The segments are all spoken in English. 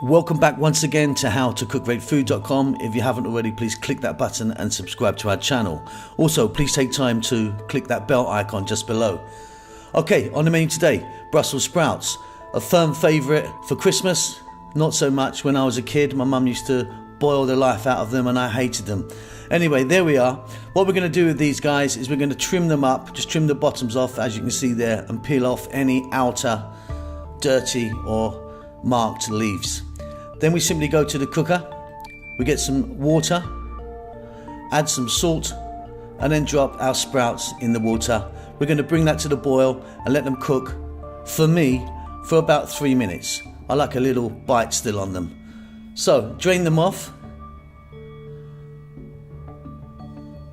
Welcome back once again to howtocookgreatfood.com. If you haven't already, please click that button and subscribe to our channel. Also, please take time to click that bell icon just below. Okay, on the menu today, Brussels sprouts. A firm favourite for Christmas, not so much when I was a kid. My mum used to boil the life out of them and I hated them. Anyway, there we are. What we're going to do with these guys is we're going to trim them up, just trim the bottoms off as you can see there, and peel off any outer dirty or marked leaves. Then we simply go to the cooker, we get some water, add some salt, and then drop our sprouts in the water. We're going to bring that to the boil and let them cook, for me, for about 3 minutes. I like a little bite still on them. So, drain them off,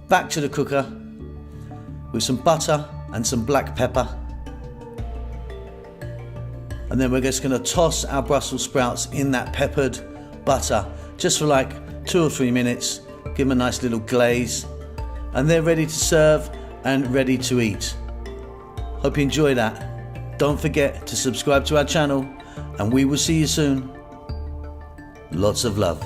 back to the cooker with some butter and some black pepper. And then we're just going to toss our Brussels sprouts in that peppered butter just for like 2 or 3 minutes. Give them a nice little glaze. And they're ready to serve and ready to eat. Hope you enjoy that. Don't forget to subscribe to our channel and we will see you soon. Lots of love.